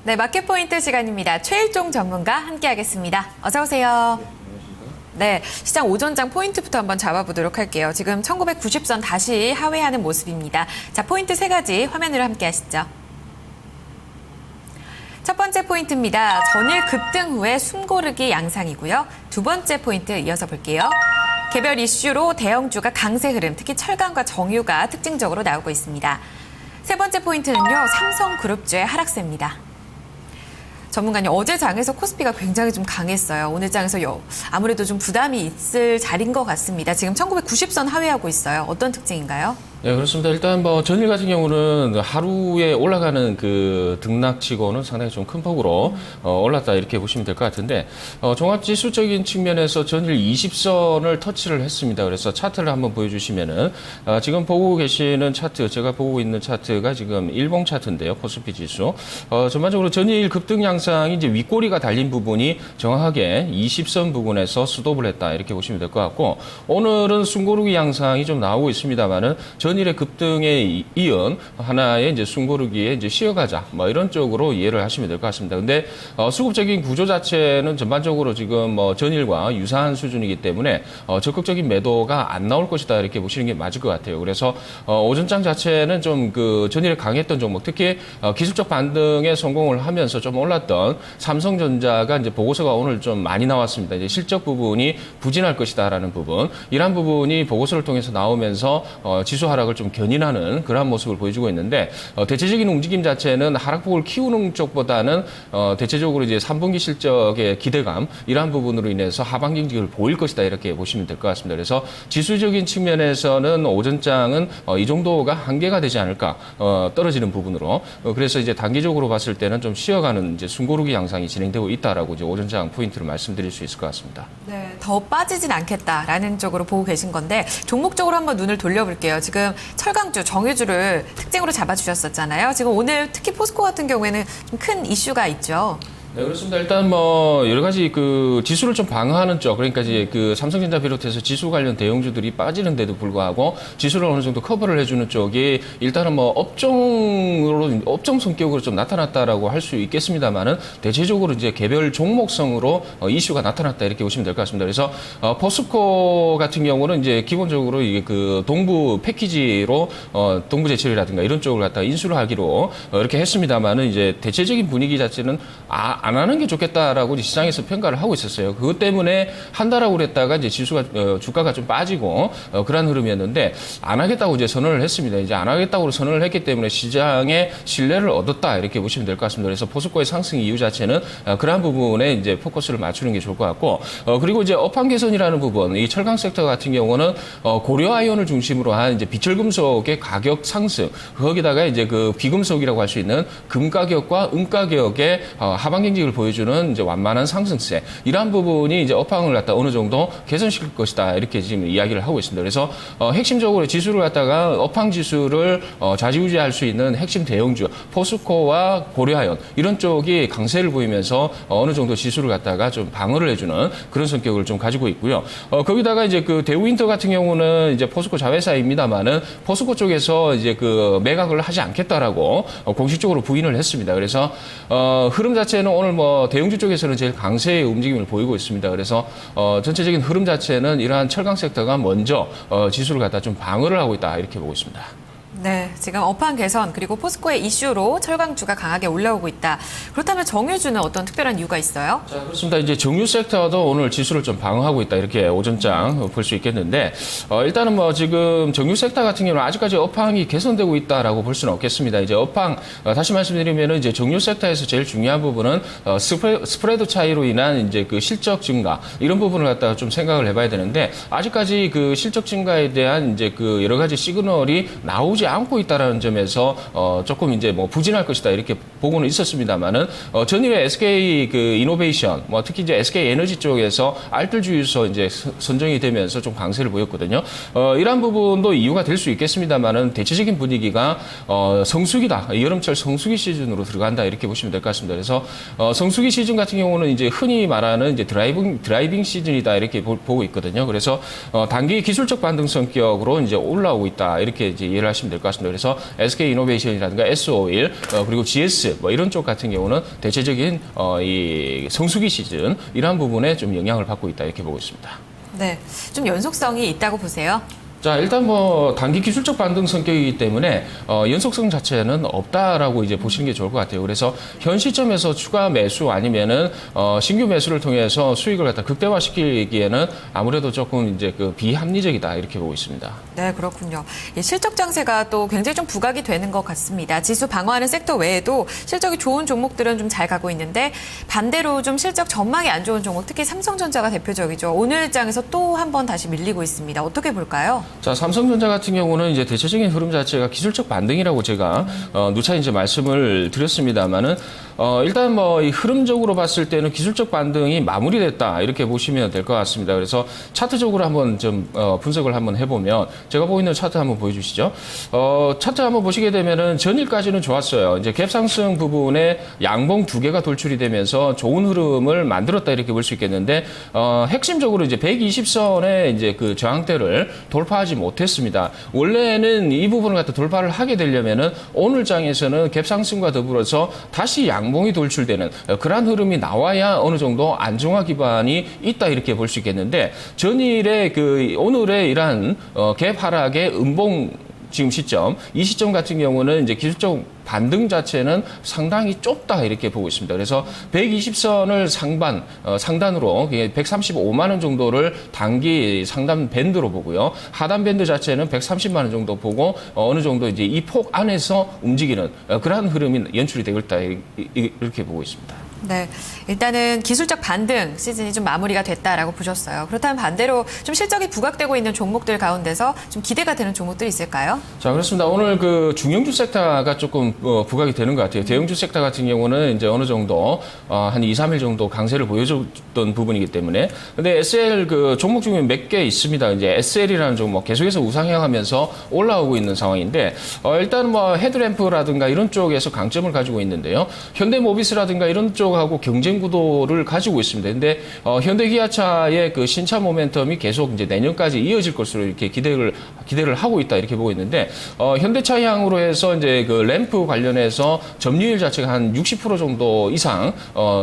네, 마켓 포인트 시간입니다. 최일종 전문가 함께하겠습니다. 어서 오세요. 네, 시장 오전장 포인트부터 한번 잡아보도록 할게요. 지금 1990선 다시 하회하는 모습입니다. 자, 포인트 세 가지 화면으로 함께 하시죠. 첫 번째 포인트입니다. 전일 급등 후에 숨고르기 양상이고요. 두 번째 포인트 이어서 볼게요. 개별 이슈로 대형주가 강세 흐름, 특히 철강과 정유가 특징적으로 나오고 있습니다. 세 번째 포인트는요, 삼성그룹주의 하락세입니다. 전문가님, 어제 장에서 코스피가 굉장히 좀 강했어요. 오늘 장에서 아무래도 좀 부담이 있을 자리인 것 같습니다. 지금 1990선 하회하고 있어요. 어떤 특징인가요? 네, 그렇습니다. 일단 전일 같은 경우는 하루에 올라가는 그 등락치고는 상당히 좀 큰 폭으로 올랐다 이렇게 보시면 될 것 같은데, 종합지수적인 측면에서 전일 20선을 터치를 했습니다. 그래서 차트를 한번 보여주시면은, 지금 보고 계시는 차트, 제가 보고 있는 차트가 지금 일봉 차트인데요. 코스피 지수. 전반적으로 전일 급등 양상이 이제 윗꼬리가 달린 부분이 정확하게 20선 부분에서 스톱을 했다 이렇게 보시면 될 것 같고, 오늘은 숨고르기 양상이 좀 나오고 있습니다만은, 전일의 급등에 이은 하나의 이제 숨고르기에 이제 쉬어가자 이런 쪽으로 이해를 하시면 될 것 같습니다. 근데 수급적인 구조 자체는 전반적으로 지금 전일과 유사한 수준이기 때문에 적극적인 매도가 안 나올 것이다 이렇게 보시는 게 맞을 것 같아요. 그래서 오전장 자체는 좀 그 전일에 강했던 종목, 특히 기술적 반등에 성공을 하면서 좀 올랐던 삼성전자가 이제 보고서가 오늘 좀 많이 나왔습니다. 이제 실적 부분이 부진할 것이다라는 부분, 이러한 부분이 보고서를 통해서 나오면서 지수 하락을 좀 견인하는 그러한 모습을 보여주고 있는데, 대체적인 움직임 자체는 하락폭을 키우는 쪽보다는 대체적으로 이제 3분기 실적의 기대감, 이러한 부분으로 인해서 하반 경직을 보일 것이다 이렇게 보시면 될 것 같습니다. 그래서 지수적인 측면에서는 오전장은 이 정도가 한계가 되지 않을까, 떨어지는 부분으로. 그래서 이제 단기적으로 봤을 때는 좀 쉬어가는 이제 숨고르기 양상이 진행되고 있다라고 이제 오전장 포인트를 말씀드릴 수 있을 것 같습니다. 네, 더 빠지진 않겠다라는 쪽으로 보고 계신 건데, 종목적으로 한번 눈을 돌려볼게요. 지금 철강주, 정유주를 특징으로 잡아주셨었잖아요. 지금 오늘 특히 포스코 같은 경우에는 좀 큰 이슈가 있죠. 네, 그렇습니다. 일단 여러 가지 그 지수를 좀 방어하는 쪽, 그러니까 이제 그 삼성전자 비롯해서 지수 관련 대형주들이 빠지는데도 불구하고 지수를 어느 정도 커버를 해주는 쪽이 일단은 업종 성격으로 좀 나타났다라고 할 수 있겠습니다만은, 대체적으로 이제 개별 종목성으로 이슈가 나타났다 이렇게 보시면 될 것 같습니다. 그래서 포스코 같은 경우는 이제 기본적으로 이게 그 동부 패키지로 동부제철이라든가 이런 쪽을 갖다가 인수를 하기로 이렇게 했습니다만은, 이제 대체적인 분위기 자체는 안 하는 게 좋겠다라고 시장에서 평가를 하고 있었어요. 그것 때문에 한다라고 그랬다가 이제 주가가 좀 빠지고 그런 흐름이었는데, 안 하겠다고 이제 선언을 했습니다. 이제 안 하겠다고 선언을 했기 때문에 시장의 신뢰를 얻었다 이렇게 보시면 될 것 같습니다. 그래서 포스코의 상승 이유 자체는 그러한 부분에 이제 포커스를 맞추는 게 좋을 것 같고, 그리고 이제 업황 개선이라는 부분, 이 철강 섹터 같은 경우는 고려 아이온을 중심으로 한 이제 비철금속의 가격 상승, 거기다가 이제 그 비금속이라고 할 수 있는 금 가격과 은 가격의 하반 경직을 보여주는 이제 완만한 상승세, 이러한 부분이 이제 업황을 갖다 어느 정도 개선시킬 것이다 이렇게 지금 이야기를 하고 있습니다. 그래서 핵심적으로 지수를 갖다가 업황 지수를 좌지우지할 수 있는 핵심 대형주 포스코와 고려아연 이런 쪽이 강세를 보이면서 어느 정도 지수를 갖다가 좀 방어를 해주는 그런 성격을 좀 가지고 있고요. 거기다가 이제 그 대우인터 같은 경우는 이제 포스코 자회사입니다만은, 포스코 쪽에서 이제 그 매각을 하지 않겠다라고 공식적으로 부인을 했습니다. 그래서 흐름 자체는 오늘 대형주 쪽에서는 제일 강세의 움직임을 보이고 있습니다. 그래서 전체적인 흐름 자체는 이러한 철강 섹터가 먼저 지수를 갖다 좀 방어를 하고 있다 이렇게 보고 있습니다. 네, 지금 업황 개선 그리고 포스코의 이슈로 철강주가 강하게 올라오고 있다. 그렇다면 정유주는 어떤 특별한 이유가 있어요? 자, 그렇습니다. 이제 정유 섹터도 오늘 지수를 좀 방어하고 있다 이렇게 오전장 볼 수 있겠는데, 일단은 지금 정유 섹터 같은 경우는 아직까지 업황이 개선되고 있다라고 볼 수는 없겠습니다. 이제 업황 다시 말씀드리면은 이제 정유 섹터에서 제일 중요한 부분은 스프레드 차이로 인한 이제 그 실적 증가, 이런 부분을 갖다가 좀 생각을 해봐야 되는데, 아직까지 그 실적 증가에 대한 이제 그 여러 가지 시그널이 나오지 않고 있다라는 점에서 조금 이제 부진할 것이다 이렇게 보고는 있었습니다만은, 전일에 SK 그 이노베이션, 특히 이제 SK 에너지 쪽에서 알뜰 주유소 이제 선정이 되면서 좀 강세를 보였거든요. 이러한 부분도 이유가 될 수 있겠습니다만은, 대체적인 분위기가 성수기다, 여름철 성수기 시즌으로 들어간다 이렇게 보시면 될 것 같습니다. 그래서 성수기 시즌 같은 경우는 이제 흔히 말하는 이제 드라이빙 시즌이다 이렇게 보고 있거든요. 그래서 단기 기술적 반등 성격으로 이제 올라오고 있다 이렇게 이제 이해를 하시면 될 것 것 같습니다. 그래서 SK 이노베이션이라든가 S-오일 그리고 GS 뭐 이런 쪽 같은 경우는 대체적인 이 성수기 시즌 이러한 부분에 좀 영향을 받고 있다 이렇게 보고 있습니다. 네, 좀 연속성이 있다고 보세요. 자, 일단 뭐 단기 기술적 반등 성격이기 때문에 연속성 자체는 없다라고 이제 보시는 게 좋을 것 같아요. 그래서 현 시점에서 추가 매수 아니면은 신규 매수를 통해서 수익을 갖다 극대화시키기에는 아무래도 조금 이제 그 비합리적이다 이렇게 보고 있습니다. 네, 그렇군요. 이 실적 장세가 또 굉장히 좀 부각이 되는 것 같습니다. 지수 방어하는 섹터 외에도 실적이 좋은 종목들은 좀 잘 가고 있는데 반대로 좀 실적 전망이 안 좋은 종목, 특히 삼성전자가 대표적이죠. 오늘 장에서 또 한 번 다시 밀리고 있습니다. 어떻게 볼까요? 자, 삼성전자 같은 경우는 이제 대체적인 흐름 자체가 기술적 반등이라고 제가 누차 이제 말씀을 드렸습니다만은 일단 뭐 이 흐름적으로 봤을 때는 기술적 반등이 마무리됐다 이렇게 보시면 될 것 같습니다. 그래서 차트적으로 한번 좀 분석을 한번 해보면 제가 보이는 차트 한번 보여주시죠. 차트 한번 보시게 되면은 전일까지는 좋았어요. 이제 갭 상승 부분에 양봉 두 개가 돌출이 되면서 좋은 흐름을 만들었다 이렇게 볼 수 있겠는데 핵심적으로 이제 120선의 이제 그 저항대를 돌파하지 못했습니다. 원래는 이 부분을 갖다 돌파를 하게 되려면은 오늘 장에서는 갭 상승과 더불어서 다시 양봉이 돌출되는 그러한 흐름이 나와야 어느 정도 안정화 기반이 있다 이렇게 볼 수 있겠는데 전일의 그 오늘의 이러한 갭 하락의 음봉 지금 시점, 이 시점 같은 경우는 이제 기술적 반등 자체는 상당히 좁다 이렇게 보고 있습니다. 그래서 120선을 상단으로 135만 원 정도를 단기 상단 밴드로 보고요. 하단 밴드 자체는 130만 원 정도 보고 어느 정도 이제 이 폭 안에서 움직이는 그러한 흐름이 연출이 되고 있다 이렇게 보고 있습니다. 네, 일단은 기술적 반등 시즌이 좀 마무리가 됐다라고 보셨어요. 그렇다면 반대로 좀 실적이 부각되고 있는 종목들 가운데서 좀 기대가 되는 종목들이 있을까요? 자, 그렇습니다. 오늘 그 중형주 섹터가 조금 부각이 되는 것 같아요. 대형주 섹터 같은 경우는 이제 어느 정도 한 2, 3일 정도 강세를 보여줬던 부분이기 때문에 근데 SL 그 종목 중에 몇 개 있습니다. 이제 SL이라는 종목 계속해서 우상향하면서 올라오고 있는 상황인데 일단 뭐 헤드램프라든가 이런 쪽에서 강점을 가지고 있는데요. 현대모비스라든가 이런 쪽하고 경쟁 구도를 가지고 있습니다. 근데 현대기아차의 그 신차 모멘텀이 계속 이제 내년까지 이어질 것으로 이렇게 기대를 하고 있다 이렇게 보고 있는데 현대차향으로 해서 이제 그 램프 관련해서 점유율 자체가 한 60% 정도 이상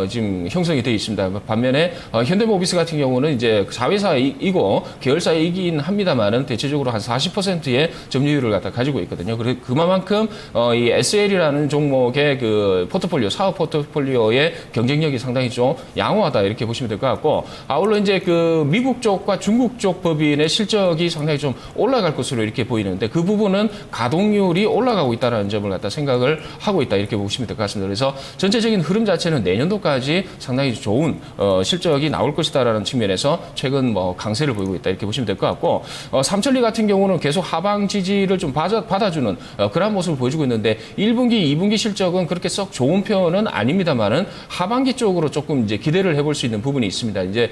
지금 형성이 되어 있습니다. 반면에 현대모비스 같은 경우는 이제 자회사이고 계열사이긴 합니다만은 대체적으로 한 40%의 점유율을 갖다 가지고 있거든요. 그만큼 이 SL이라는 종목의 그 포트폴리오 사업 포트폴리오의 경쟁력이 상당히 좀 양호하다 이렇게 보시면 될 것 같고 아울러 이제 그 미국 쪽과 중국 쪽 법인의 실적이 상당히 좀 올라갈 것으로 이렇게 보이는데 그 부분은 가동률이 올라가고 있다는 점을 갖다 생각을 하고 있다 이렇게 보시면 될 것 같습니다. 그래서 전체적인 흐름 자체는 내년도까지 상당히 좋은 실적이 나올 것이다라는 측면에서 최근 뭐 강세를 보이고 있다 이렇게 보시면 될 것 같고 삼천리 같은 경우는 계속 하방 지지를 좀 받아주는 그런 모습을 보여주고 있는데 1분기, 2분기 실적은 그렇게 썩 좋은 편은 아닙니다만은 하반기 쪽으로 조금 이제 기대를 해볼 수 있는 부분이 있습니다. 이제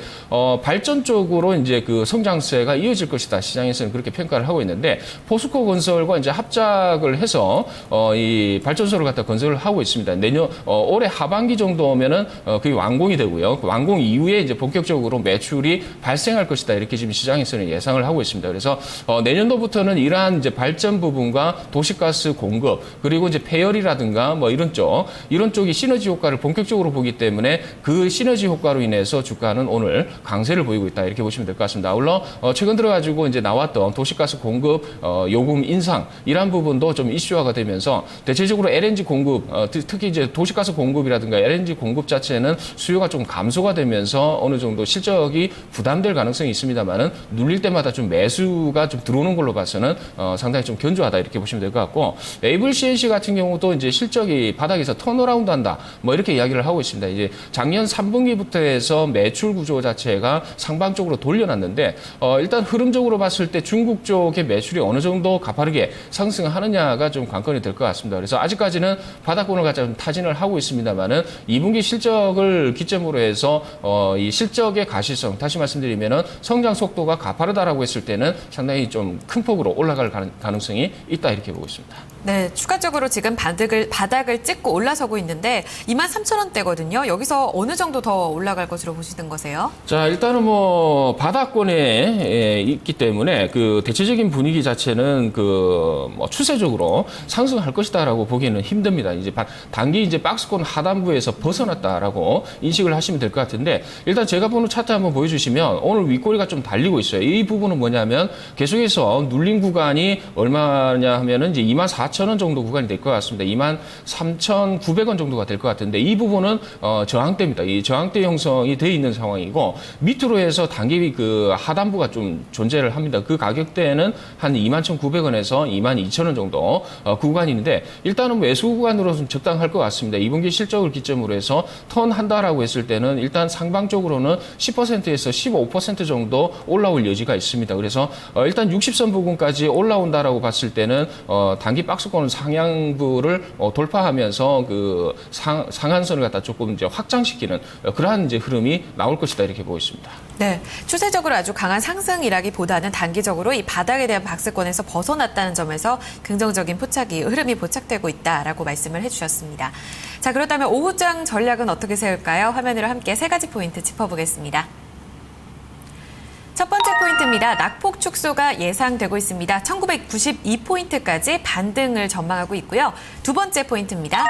발전 쪽으로 이제 그 성장세가 이어질 것이다. 시장에서는 그렇게 평가를 하고 있는데 포스코 건설과 이제 합작을 해서 이 발전소를 갖다 건설을 하고 있습니다. 내년 올해 하반기 정도면은 그게 완공이 되고요. 완공 이후에 이제 본격적으로 매출이 발생할 것이다. 이렇게 지금 시장에서는 예상을 하고 있습니다. 그래서 내년도부터는 이러한 이제 발전 부분과 도시가스 공급 그리고 이제 폐열이라든가 뭐 이런 쪽이 시너지 효과를 본격적으로 보기 때문에 그 시너지 효과로 인해서 주가는 오늘 강세를 보이고 있다 이렇게 보시면 될 것 같습니다. 아울러 최근 들어가지고 이제 나왔던 도시가스 공급 요금 인상 이러한 부분도 좀 이슈화가 되면서 대체적으로 LNG 공급 특히 이제 도시가스 공급이라든가 LNG 공급 자체는 수요가 좀 감소가 되면서 어느 정도 실적이 부담될 가능성이 있습니다만은 눌릴 때마다 좀 매수가 좀 들어오는 걸로 봐서는 상당히 좀 견조하다 이렇게 보시면 될 것 같고 에이블 CNC 같은 경우도 이제 실적이 바닥에서 턴어라운드 한다 뭐 이렇게 이야기를 하고 있습니다. 이제 작년 3분기부터 해서 매출 구조 자체가 상방적으로 돌려놨는데 일단 흐름적으로 봤을 때 중국 쪽의 매출이 어느 정도 가파르게 상승하느냐가 좀 관건이 될 것 같습니다. 그래서 아직까지는 바닥권을 갖다 좀 타진을 하고 있습니다만은 2분기 실적을 기점으로 해서 이 실적의 가시성 다시 말씀드리면은 성장 속도가 가파르다라고 했을 때는 상당히 좀 큰 폭으로 올라갈 가능성이 있다 이렇게 보고 있습니다. 네, 추가적으로 지금 바닥을 찍고 올라서고 있는데 23,000원대거든요. 여기서 어느 정도 더 올라갈 것으로 보시는 거세요? 자, 일단은 뭐 바닥권에 있기 때문에 그 대체적인 분위기 자체는 뭐 추세적으로 상승할 것이다라고 보기에는 힘듭니다. 이제 단기 이제 박스권 하단부에서 벗어났다라고 인식을 하시면 될 것 같은데, 일단 제가 보는 차트 한번 보여주시면 오늘 윗꼬리가 좀 달리고 있어요. 이 부분은 뭐냐면 계속해서 눌린 구간이 얼마냐 하면은 이제 24,000원 정도 구간이 될 것 같습니다. 23,900원 정도가 될 것 같은데, 이 부분은 저항대입니다. 이 저항대 형성이 돼 있는 상황이고, 밑으로 해서 단기 그 하단부가 좀 존재를 합니다. 그 가격대는 한 21,900원에서 22,000원 정도 구간이 있는데, 일단은 매수 구간으로서는 적당할 것 같습니다. 2분기 실적을 기점으로 해서 턴한다라고 했을 때는 일단 상방적으로는 10%에서 15% 정도 올라올 여지가 있습니다. 그래서 일단 60선 부근까지 올라온다라고 봤을 때는 단기 박스권 상향부를 돌파하면서 그 상한선을 갖다 조금 이제 확장시키는 그러한 이제 흐름이 나올 것이다, 이렇게 보고 있습니다. 네, 추세적으로 아주 강한 상승이라기보다는 단기적으로 이 바닥에 대한 박스권에서 벗어났다는 점에서 긍정적인 흐름이 포착되고 있다라고 말씀을 해주셨습니다. 자, 그렇다면 오후장 전략은 어떻게 세울까요? 화면으로 함께 세 가지 포인트 짚어보겠습니다. 첫 번째 포인트입니다. 낙폭 축소가 예상되고 있습니다. 1992포인트까지 반등을 전망하고 있고요. 두 번째 포인트입니다.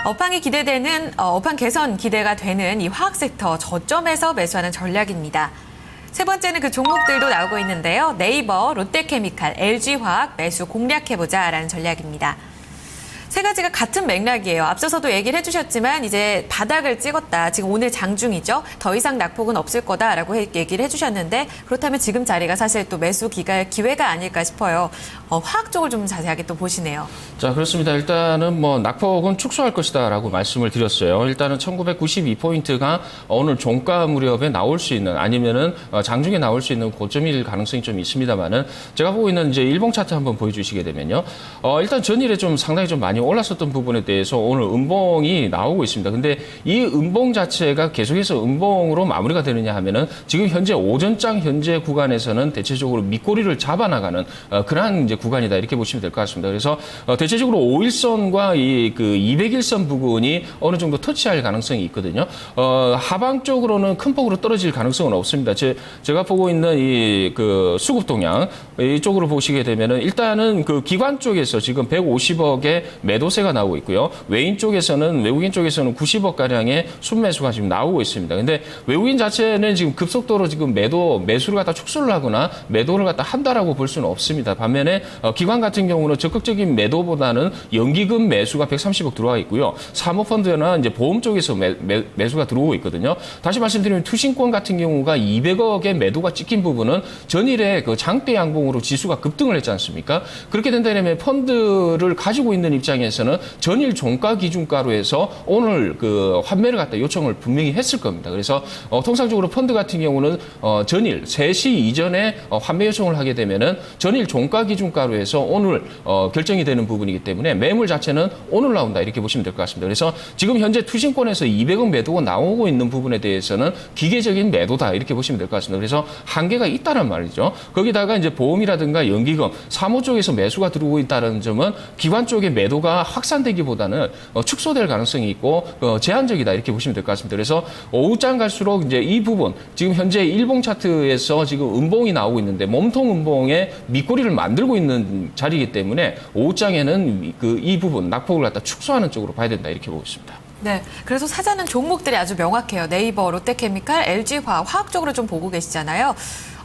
업황 개선 기대가 되는 이 화학 섹터 저점에서 매수하는 전략입니다. 세 번째는 그 종목들도 나오고 있는데요. 네이버, 롯데케미칼, LG화학 매수 공략해보자라는 전략입니다. 세 가지가 같은 맥락이에요. 앞서서도 얘기를 해주셨지만 이제 바닥을 찍었다. 지금 오늘 장중이죠. 더 이상 낙폭은 없을 거다라고 얘기를 해주셨는데, 그렇다면 지금 자리가 사실 또 매수 기회가 아닐까 싶어요. 화학 쪽을 좀 자세하게 또 보시네요. 자, 그렇습니다. 일단은 뭐 낙폭은 축소할 것이다라고 말씀을 드렸어요. 일단은 1992포인트가 오늘 종가 무렵에 나올 수 있는, 아니면은 장중에 나올 수 있는 고점일 가능성이 좀 있습니다만은, 제가 보고 있는 이제 일봉 차트 한번 보여주시게 되면요. 일단 전일에 좀 상당히 좀 많이 올랐었던 부분에 대해서 오늘 음봉이 나오고 있습니다. 근데 이 음봉 자체가 계속해서 음봉으로 마무리가 되느냐 하면은, 지금 현재 오전장 현재 구간에서는 대체적으로 밑꼬리를 잡아나가는 그러한 이제 구간이다, 이렇게 보시면 될 것 같습니다. 그래서 대체적으로 5일선과 이 그 200일선 부근이 어느 정도 터치할 가능성이 있거든요. 하방 쪽으로는 큰 폭으로 떨어질 가능성은 없습니다. 제가 보고 있는 이 그 수급 동향 이쪽으로 보시게 되면은, 일단은 그 기관 쪽에서 지금 150억의 매도세가 나오고 있고요. 외국인 쪽에서는 90억 가량의 순매수가 지금 나오고 있습니다. 근데 외국인 자체는 지금 급속도로 지금 매수를 갖다 축소를 하거나 매도를 갖다 한다라고 볼 수는 없습니다. 반면에 기관 같은 경우는 적극적인 매도보다는 연기금 매수가 130억 들어와 있고요. 사모펀드나 이제 보험 쪽에서 매수가 들어오고 있거든요. 다시 말씀드리면 투신권 같은 경우가 200억의 매도가 찍힌 부분은 전일에 그 장대 양봉으로 지수가 급등을 했지 않습니까? 그렇게 된다면 펀드를 가지고 있는 입장에서는 전일 종가 기준가로 해서 오늘 그 환매를 갖다 요청을 분명히 했을 겁니다. 그래서 통상적으로 펀드 같은 경우는 전일 3시 이전에 환매 요청을 하게 되면은 전일 종가 기준가로 해서 오늘 결정이 되는 부분이기 때문에 매물 자체는 오늘 나온다, 이렇게 보시면 될 것 같습니다. 그래서 지금 현재 투신권에서 200억 매도가 나오고 있는 부분에 대해서는 기계적인 매도다, 이렇게 보시면 될 것 같습니다. 그래서 한계가 있다는 말이죠. 거기다가 이제 보험이라든가 연기금, 사모 쪽에서 매수가 들어오고 있다는 점은 기관 쪽의 매도가 확산되기보다는 축소될 가능성이 있고 제한적이다, 이렇게 보시면 될 것 같습니다. 그래서 오후장 갈수록 이제 이 부분, 지금 현재 일봉 차트에서 지금 음봉이 나오고 있는데 몸통 음봉에 밑꼬리를 만들고 있는 자리이기 때문에 오후장에는 이 부분 낙폭을 갖다 축소하는 쪽으로 봐야 된다, 이렇게 보고 있습니다. 네, 그래서 사자는 종목들이 아주 명확해요. 네이버, 롯데케미칼, LG화학, 화학 쪽으로 좀 보고 계시잖아요.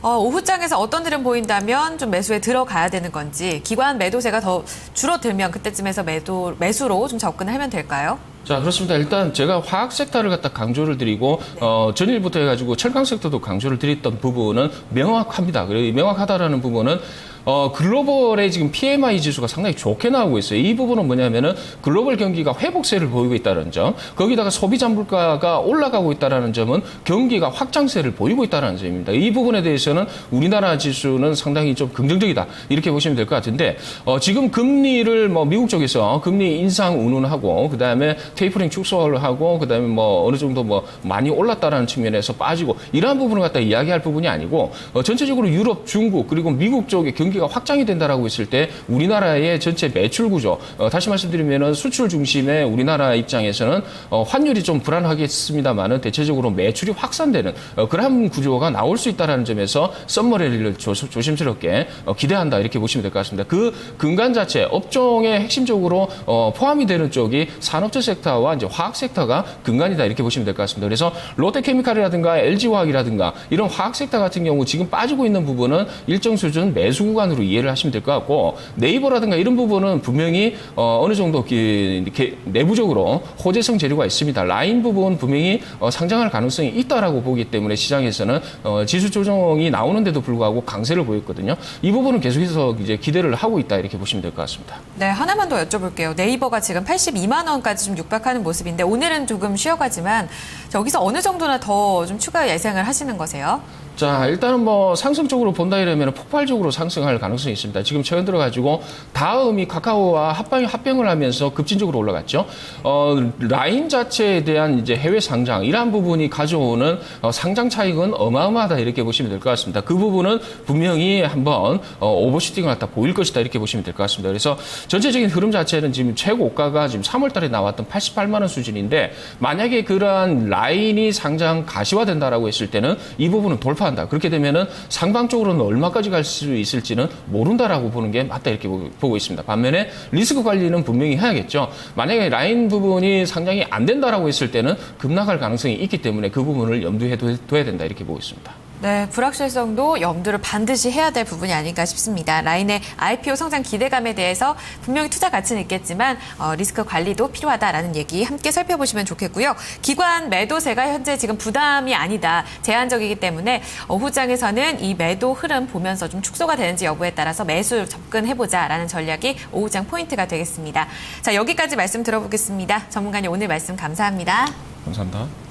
오후장에서 어떤 흐름 보인다면 좀 매수에 들어가야 되는 건지, 기관 매도세가 더 줄어들면 그때쯤에서 매수로 좀 접근을 하면 될까요? 자, 그렇습니다. 일단 제가 화학 섹터를 갖다 강조를 드리고, 전일부터 해가지고 철강 섹터도 강조를 드렸던 부분은 명확합니다. 그리고 명확하다라는 부분은 글로벌의 지금 PMI 지수가 상당히 좋게 나오고 있어요. 이 부분은 뭐냐면은 글로벌 경기가 회복세를 보이고 있다는 점, 거기다가 소비자 물가가 올라가고 있다는 점은 경기가 확장세를 보이고 있다는 점입니다. 이 부분에 대해서는 우리나라 지수는 상당히 좀 긍정적이다, 이렇게 보시면 될 것 같은데, 지금 금리를 미국 쪽에서 금리 인상 운운하고, 그 다음에 테이퍼링 축소를 하고, 그 다음에 어느 정도 많이 올랐다라는 측면에서 빠지고, 이러한 부분을 갖다 이야기할 부분이 아니고, 전체적으로 유럽, 중국, 그리고 미국 쪽의 경기 경기가 확장이 된다라고 했을 때 우리나라의 전체 매출 구조, 다시 말씀드리면은 수출 중심의 우리나라 입장에서는 환율이 좀 불안하겠습니다만은 대체적으로 매출이 확산되는 그런 구조가 나올 수 있다라는 점에서 썸머레리를 조심스럽게 기대한다 이렇게 보시면 될 것 같습니다. 그 근간 자체 업종의 핵심적으로 포함이 되는 쪽이 산업재 섹터와 이제 화학 섹터가 근간이다 이렇게 보시면 될 것 같습니다. 그래서 롯데케미칼이라든가 LG화학이라든가 이런 화학 섹터 같은 경우 지금 빠지고 있는 부분은 일정 수준 매수 구간으로 이해를 하시면 될 것 같고 네이버라든가 이런 부분은 분명히 어느 정도 내부적으로 호재성 재료가 있습니다. 라인 부분 분명히 상장할 가능성이 있다라고 보기 때문에 시장에서는 지수 조정이 나오는데도 불구하고 강세를 보였거든요. 이 부분은 계속해서 이제 기대를 하고 있다 이렇게 보시면 될 것 같습니다. 네, 하나만 더 여쭤볼게요. 네이버가 지금 82만 원까지 좀 육박하는 모습인데 오늘은 조금 쉬어가지만 여기서 어느 정도나 더 좀 추가 예상을 하시는 거세요? 자, 일단은 뭐 상승적으로 본다 이러면 폭발적으로 상승할 가능성이 있습니다. 지금 최근 들어가지고 다음이 카카오와 합병을 하면서 급진적으로 올라갔죠. 라인 자체에 대한 이제 해외 상장 이러한 부분이 가져오는 상장 차익은 어마어마하다 이렇게 보시면 될 것 같습니다. 그 부분은 분명히 한번 오버슈팅을 갖다 보일 것이다 이렇게 보시면 될 것 같습니다. 그래서 전체적인 흐름 자체는 지금 최고가가 지금 3월달에 나왔던 88만 원 수준인데 만약에 그러한 라인이 상장 가시화된다라고 했을 때는 이 부분은 돌파 그렇게 되면은 상방적으로는 얼마까지 갈 수 있을지는 모른다라고 보는 게 맞다 이렇게 보고 있습니다. 반면에 리스크 관리는 분명히 해야겠죠. 만약에 라인 부분이 상장이 안 된다라고 했을 때는 급락할 가능성이 있기 때문에 그 부분을 염두에 둬야 된다 이렇게 보고 있습니다. 네, 불확실성도 염두를 반드시 해야 될 부분이 아닐까 싶습니다. 라인의 IPO 성장 기대감에 대해서 분명히 투자 가치는 있겠지만 리스크 관리도 필요하다라는 얘기 함께 살펴보시면 좋겠고요. 기관 매도세가 현재 지금 부담이 아니다, 제한적이기 때문에 오후장에서는 이 매도 흐름 보면서 좀 축소가 되는지 여부에 따라서 매수 접근해보자라는 전략이 오후장 포인트가 되겠습니다. 자, 여기까지 말씀 들어보겠습니다. 전문가님 오늘 말씀 감사합니다. 감사합니다.